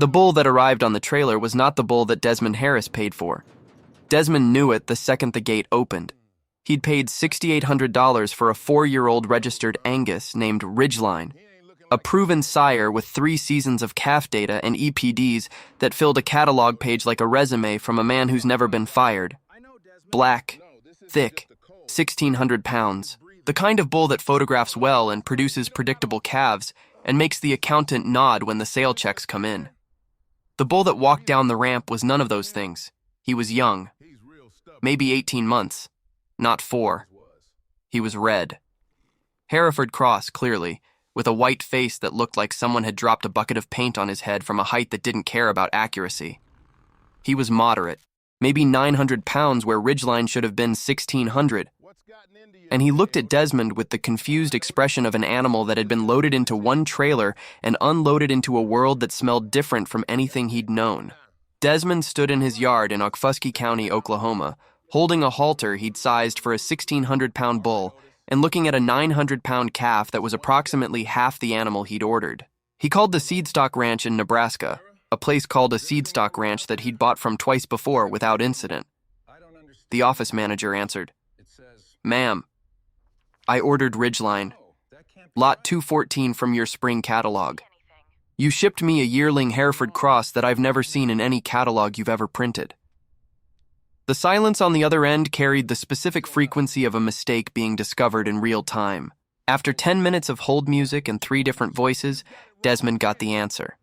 The bull that arrived on the trailer was not the bull that Desmond Harris paid for. Desmond knew it the second the gate opened. He'd paid $6,800 for a 4-year-old registered Angus named Ridgeline, a proven sire with 3 seasons of calf data and EPDs that filled a catalog page like a resume from a man who's never been fired. Black, thick, 1,600 pounds. The kind of bull that photographs well and produces predictable calves and makes the accountant nod when the sale checks come in. The bull that walked down the ramp was none of those things. He was young, maybe 18 months, not 4. He was red. Hereford cross, clearly, with a white face that looked like someone had dropped a bucket of paint on his head from a height that didn't care about accuracy. He was moderate, maybe 900 pounds where Ridgeline should have been 1,600. And he looked at Desmond with the confused expression of an animal that had been loaded into one trailer and unloaded into a world that smelled different from anything he'd known. Desmond stood in his yard in Okfuskee County, Oklahoma, holding a halter he'd sized for a 1,600-pound bull and looking at a 900-pound calf that was approximately half the animal he'd ordered. He called the seedstock ranch in Nebraska, a place called a seedstock ranch that he'd bought from twice before without incident. The office manager answered, "Ma'am, I ordered Ridgeline, lot 214 from your spring catalog. You shipped me a yearling Hereford cross that I've never seen in any catalog you've ever printed." The silence on the other end carried the specific frequency of a mistake being discovered in real time. After 10 minutes of hold music and 3 different voices, Desmond got the answer.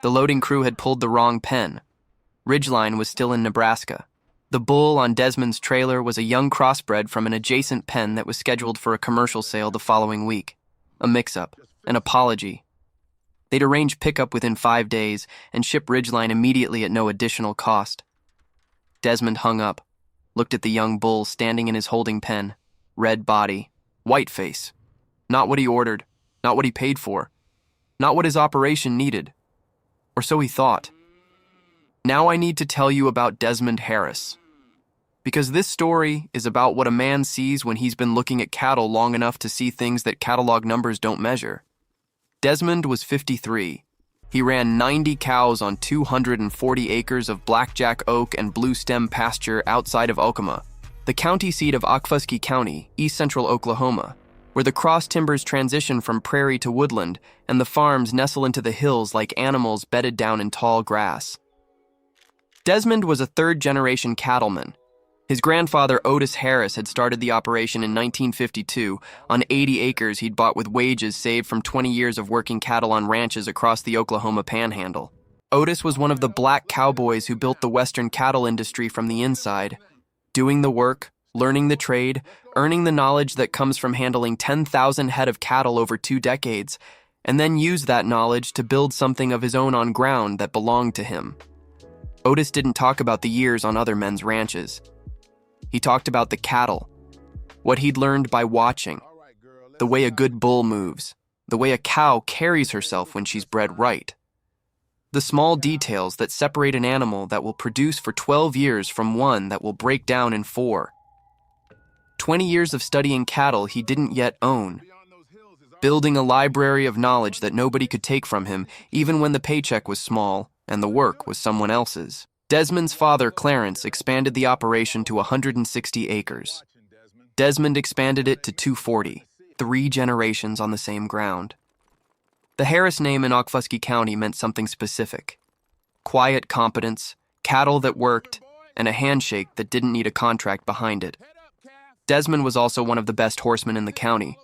The loading crew had pulled the wrong pen. Ridgeline was still in Nebraska. The bull on Desmond's trailer was a young crossbred from an adjacent pen that was scheduled for a commercial sale the following week. A mix-up, an apology. They'd arrange pickup within 5 days and ship Ridgeline immediately at no additional cost. Desmond hung up, looked at the young bull standing in his holding pen, red body, white face. Not what he ordered, not what he paid for, not what his operation needed. Or so he thought. Now I need to tell you about Desmond Harris. Because this story is about what a man sees when he's been looking at cattle long enough to see things that catalog numbers don't measure. Desmond was 53. He ran 90 cows on 240 acres of blackjack oak and blue stem pasture outside of Okemah, the county seat of Okfuskee County, east central Oklahoma, where the cross timbers transition from prairie to woodland and the farms nestle into the hills like animals bedded down in tall grass. Desmond was a 3rd-generation cattleman. His grandfather, Otis Harris, had started the operation in 1952 on 80 acres he'd bought with wages saved from 20 years of working cattle on ranches across the Oklahoma Panhandle. Otis was one of the black cowboys who built the Western cattle industry from the inside, doing the work, learning the trade, earning the knowledge that comes from handling 10,000 head of cattle over 2 decades, and then used that knowledge to build something of his own on ground that belonged to him. Otis didn't talk about the years on other men's ranches. He talked about the cattle, what he'd learned by watching, the way a good bull moves, the way a cow carries herself when she's bred right, the small details that separate an animal that will produce for 12 years from one that will break down in 4. 20 years of studying cattle he didn't yet own, building a library of knowledge that nobody could take from him, even when the paycheck was small and the work was someone else's. Desmond's father, Clarence, expanded the operation to 160 acres. Desmond expanded it to 240, 3 generations on the same ground. The Harris name in Okfuskee County meant something specific. Quiet competence, cattle that worked, and a handshake that didn't need a contract behind it. Desmond was also one of the best horsemen in the county,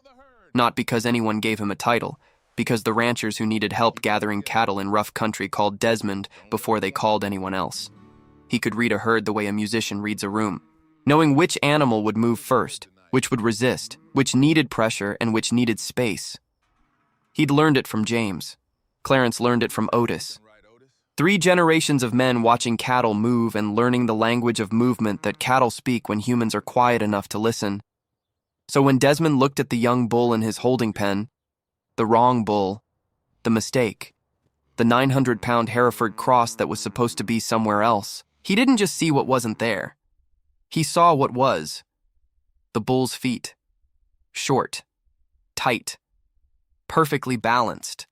not because anyone gave him a title, because the ranchers who needed help gathering cattle in rough country called Desmond before they called anyone else. He could read a herd the way a musician reads a room, knowing which animal would move first, which would resist, which needed pressure, and which needed space. He'd learned it from James. Clarence learned it from Otis. 3 generations of men watching cattle move and learning the language of movement that cattle speak when humans are quiet enough to listen. So when Desmond looked at the young bull in his holding pen, the wrong bull, the mistake, the 900-pound Hereford cross that was supposed to be somewhere else, he didn't just see what wasn't there. He saw what was. The bull's feet. Short. Tight. Perfectly balanced.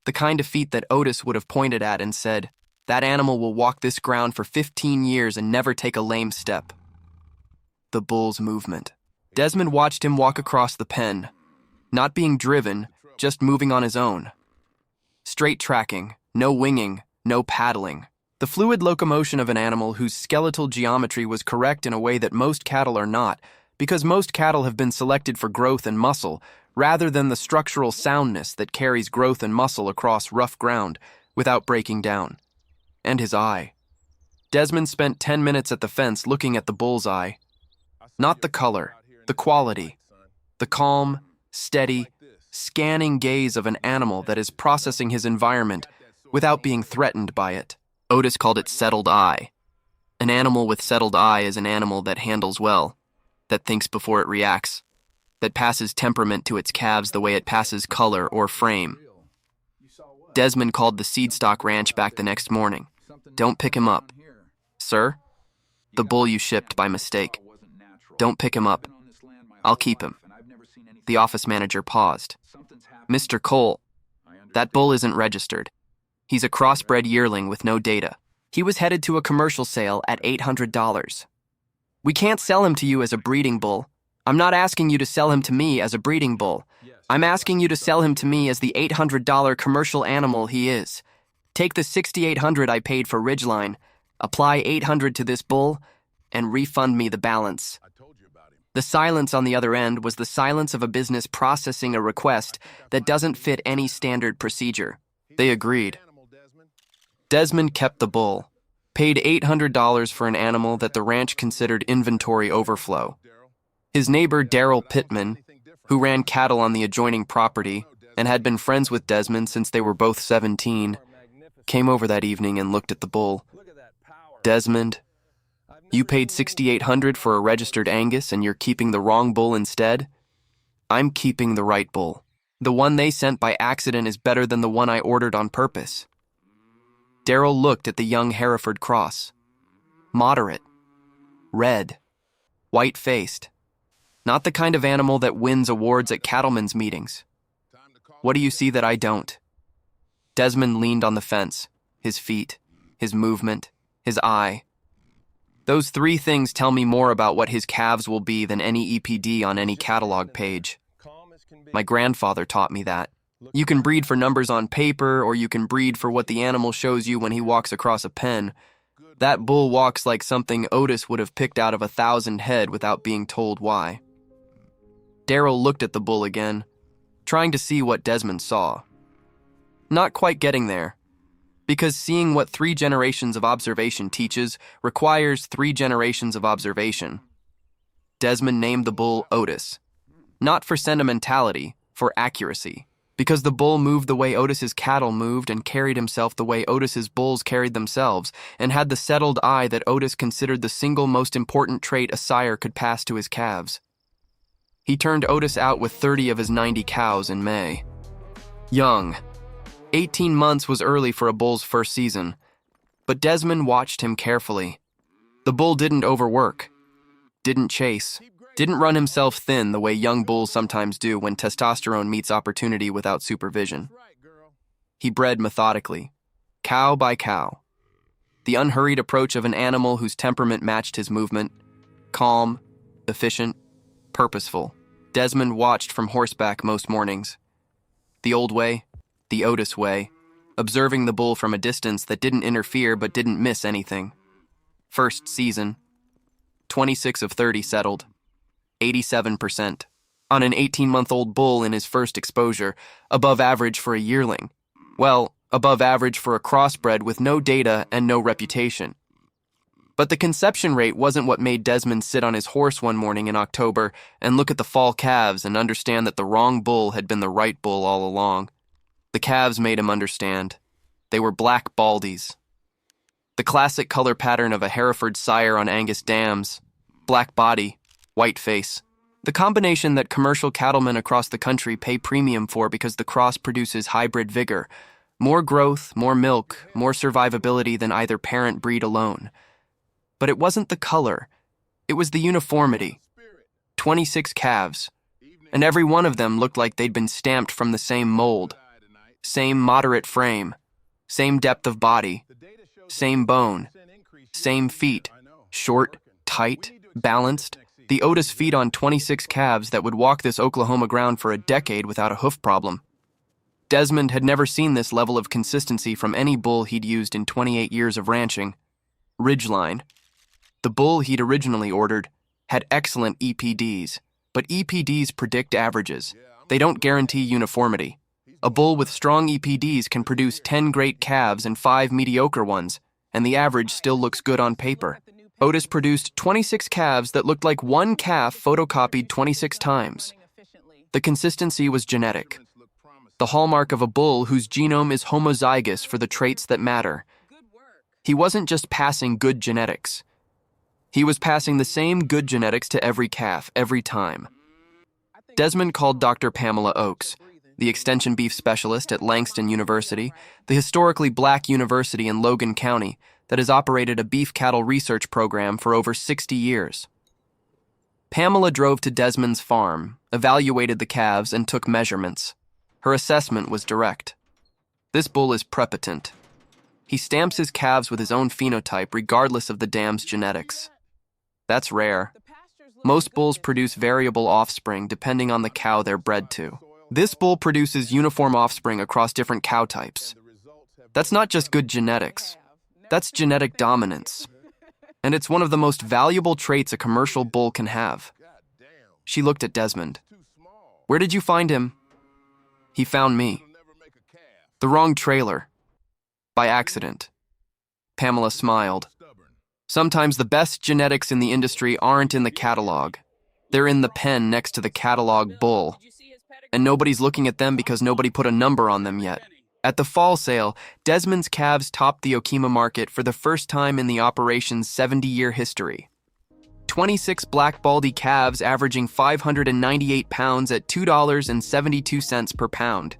The kind of feet that Otis would have pointed at and said, "That animal will walk this ground for 15 years and never take a lame step." The bull's movement. Desmond watched him walk across the pen, not being driven, just moving on his own. Straight tracking, no winging, no paddling. The fluid locomotion of an animal whose skeletal geometry was correct in a way that most cattle are not, because most cattle have been selected for growth and muscle, rather than the structural soundness that carries growth and muscle across rough ground without breaking down. And his eye. Desmond spent 10 minutes at the fence looking at the bull's eye. Not the color, the quality. The calm, steady, scanning gaze of an animal that is processing his environment without being threatened by it. Otis called it settled eye. An animal with settled eye is an animal that handles well, that thinks before it reacts, that passes temperament to its calves the way it passes color or frame. Desmond called the seedstock ranch back the next morning. "Don't pick him up." "Sir?" "The bull you shipped by mistake. Don't pick him up. I'll keep him." The office manager paused. "Mr. Cole, that bull isn't registered. He's a crossbred yearling with no data. He was headed to a commercial sale at $800. We can't sell him to you as a breeding bull. I'm not asking you to sell him to me as a breeding bull. I'm asking you to sell him to me as the $800 commercial animal he is. Take the $6,800 I paid for Ridgeline, apply $800 to this bull, and refund me the balance." The silence on the other end was the silence of a business processing a request that doesn't fit any standard procedure. They agreed. Desmond kept the bull, paid $800 for an animal that the ranch considered inventory overflow. His neighbor, Darrell Pittman, who ran cattle on the adjoining property and had been friends with Desmond since they were both 17, came over that evening and looked at the bull. "Desmond, you paid $6,800 for a registered Angus and you're keeping the wrong bull instead? I'm keeping the right bull. The one they sent by accident is better than the one I ordered on purpose." Darrell looked at the young Hereford cross. Moderate. Red. White-faced. Not the kind of animal that wins awards at cattlemen's meetings. "What do you see that I don't?" Desmond leaned on the fence, his feet, his movement, his eye. "Those three things tell me more about what his calves will be than any EPD on any catalog page. My grandfather taught me that. You can breed for numbers on paper, or you can breed for what the animal shows you when he walks across a pen. That bull walks like something Otis would have picked out of 1,000 head without being told why." Darrell looked at the bull again, trying to see what Desmond saw. Not quite getting there, because seeing what 3 generations of observation teaches requires 3 generations of observation. Desmond named the bull Otis, not for sentimentality, for accuracy, because the bull moved the way Otis's cattle moved and carried himself the way Otis's bulls carried themselves, and had the settled eye that Otis considered the single most important trait a sire could pass to his calves. He turned Otis out with 30 of his 90 cows in May. Young. 18 months was early for a bull's first season, but Desmond watched him carefully. The bull didn't overwork, didn't chase, didn't run himself thin the way young bulls sometimes do when testosterone meets opportunity without supervision. He bred methodically, cow by cow. The unhurried approach of an animal whose temperament matched his movement, calm, efficient, purposeful. Desmond watched from horseback most mornings. The old way, the Otis way, observing the bull from a distance that didn't interfere but didn't miss anything. First season, 26 of 30 settled, 87%. On an 18-month-old bull in his first exposure, above average for a yearling. Well, above average for a crossbred with no data and no reputation. But the conception rate wasn't what made Desmond sit on his horse one morning in October and look at the fall calves and understand that the wrong bull had been the right bull all along. The calves made him understand. They were black baldies. The classic color pattern of a Hereford sire on Angus dams. Black body, white face. The combination that commercial cattlemen across the country pay premium for because the cross produces hybrid vigor. More growth, more milk, more survivability than either parent breed alone. But it wasn't the color. It was the uniformity. 26 calves. And every one of them looked like they'd been stamped from the same mold. Same moderate frame, same depth of body, same bone, same feet, short, tight, balanced. The Otis feed on 26 calves that would walk this Oklahoma ground for a decade without a hoof problem. Desmond had never seen this level of consistency from any bull he'd used in 28 years of ranching. Ridgeline. The bull he'd originally ordered had excellent EPDs, but EPDs predict averages. They don't guarantee uniformity. A bull with strong EPDs can produce 10 great calves and 5 mediocre ones, and the average still looks good on paper. Otis produced 26 calves that looked like one calf photocopied 26 times. The consistency was genetic, the hallmark of a bull whose genome is homozygous for the traits that matter. He wasn't just passing good genetics. He was passing the same good genetics to every calf, every time. Desmond called Dr. Pamela Oakes, the extension beef specialist at Langston University, the historically black university in Logan County that has operated a beef cattle research program for over 60 years. Pamela drove to Desmond's farm, evaluated the calves, and took measurements. Her assessment was direct. This bull is prepotent. He stamps his calves with his own phenotype regardless of the dam's genetics. That's rare. Most bulls produce variable offspring depending on the cow they're bred to. This bull produces uniform offspring across different cow types. That's not just good genetics. That's genetic dominance. And it's one of the most valuable traits a commercial bull can have. She looked at Desmond. Where did you find him? He found me. The wrong trailer. By accident. Pamela smiled. Sometimes the best genetics in the industry aren't in the catalog. They're in the pen next to the catalog bull. And nobody's looking at them because nobody put a number on them yet. At the fall sale, Desmond's calves topped the Okemah market for the first time in the operation's 70-year history. 26 black baldy calves averaging 598 pounds at $2.72 per pound.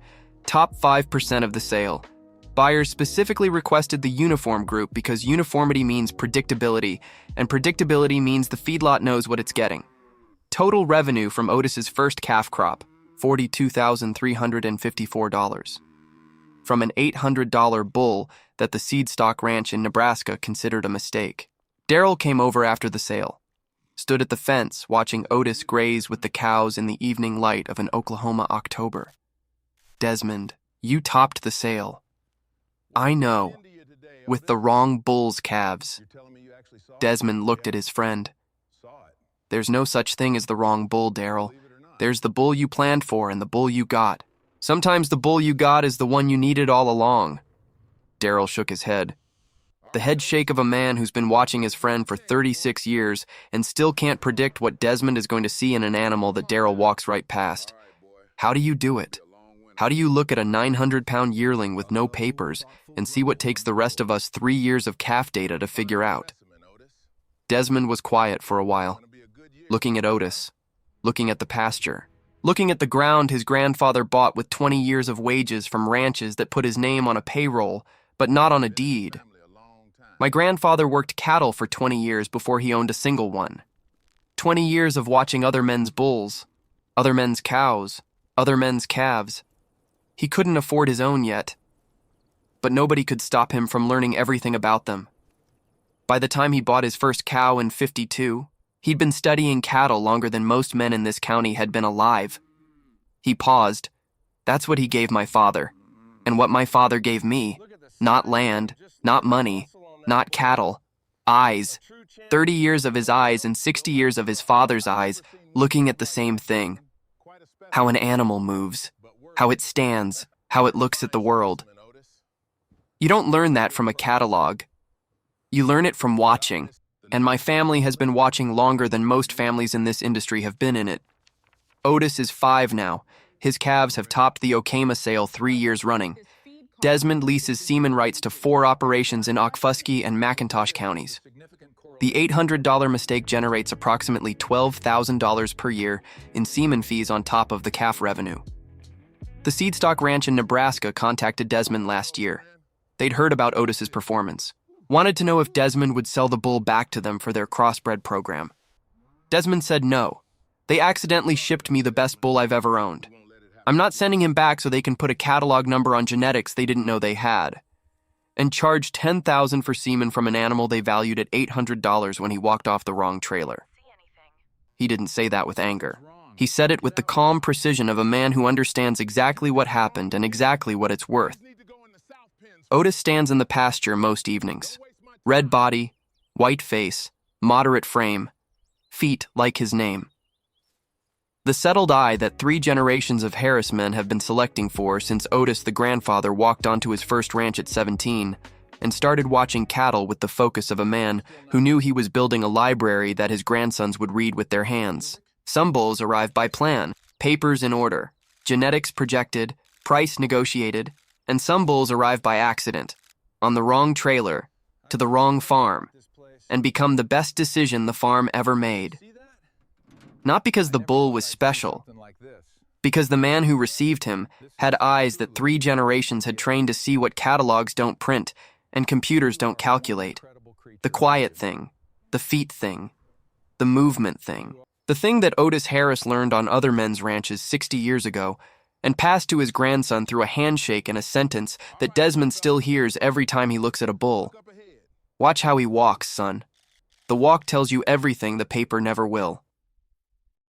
Top 5% of the sale. Buyers specifically requested the uniform group because uniformity means predictability, and predictability means the feedlot knows what it's getting. Total revenue from Otis's first calf crop, $42,354. From an $800 bull that the seedstock ranch in Nebraska considered a mistake. Daryl came over after the sale, stood at the fence watching Otis graze with the cows in the evening light of an Oklahoma October. Desmond, you topped the sale. I know, with the wrong bull's calves. Desmond looked at his friend. There's no such thing as the wrong bull, Daryl. There's the bull you planned for and the bull you got. Sometimes the bull you got is the one you needed all along. Daryl shook his head. The head shake of a man who's been watching his friend for 36 years and still can't predict what Desmond is going to see in an animal that Daryl walks right past. How do you do it? How do you look at a 900-pound yearling with no papers and see what takes the rest of us 3 years of calf data to figure out? Desmond was quiet for a while, looking at Otis, looking at the pasture, looking at the ground his grandfather bought with 20 years of wages from ranches that put his name on a payroll, but not on a deed. My grandfather worked cattle for 20 years before he owned a single one. 20 years of watching other men's bulls, other men's cows, other men's calves. He couldn't afford his own yet, but nobody could stop him from learning everything about them. By the time he bought his first cow in '52, he'd been studying cattle longer than most men in this county had been alive. He paused. That's what he gave my father, and what my father gave me. Not land, not money, not cattle. Eyes. 30 years of his eyes and 60 years of his father's eyes, looking at the same thing. How an animal moves, how it stands, how it looks at the world. You don't learn that from a catalog. You learn it from watching, and my family has been watching longer than most families in this industry have been in it. Otis is 5 now. His calves have topped the Okemah sale 3 years running. Desmond leases semen rights to 4 operations in Okfuskee and McIntosh counties. The $800 mistake generates approximately $12,000 per year in semen fees on top of the calf revenue. The seedstock ranch in Nebraska contacted Desmond last year. They'd heard about Otis's performance, wanted to know if Desmond would sell the bull back to them for their crossbred program. Desmond said no. They accidentally shipped me the best bull I've ever owned. I'm not sending him back so they can put a catalog number on genetics they didn't know they had. And charge $10,000 for semen from an animal they valued at $800 when he walked off the wrong trailer. He didn't say that with anger. He said it with the calm precision of a man who understands exactly what happened and exactly what it's worth. Otis stands in the pasture most evenings. Red body, white face, moderate frame, feet like his name. The settled eye that 3 generations of Harris men have been selecting for since Otis the grandfather walked onto his first ranch at 17 and started watching cattle with the focus of a man who knew he was building a library that his grandsons would read with their hands. Some bulls arrive by plan, papers in order, genetics projected, price negotiated, and some bulls arrive by accident, on the wrong trailer, to the wrong farm, and become the best decision the farm ever made. Not because the bull was special, because the man who received him had eyes that 3 generations had trained to see what catalogs don't print and computers don't calculate. The quiet thing, the feet thing, the movement thing. The thing that Otis Harris learned on other men's ranches 60 years ago and passed to his grandson through a handshake and a sentence that Desmond still hears every time he looks at a bull. Watch how he walks, son. The walk tells you everything the paper never will.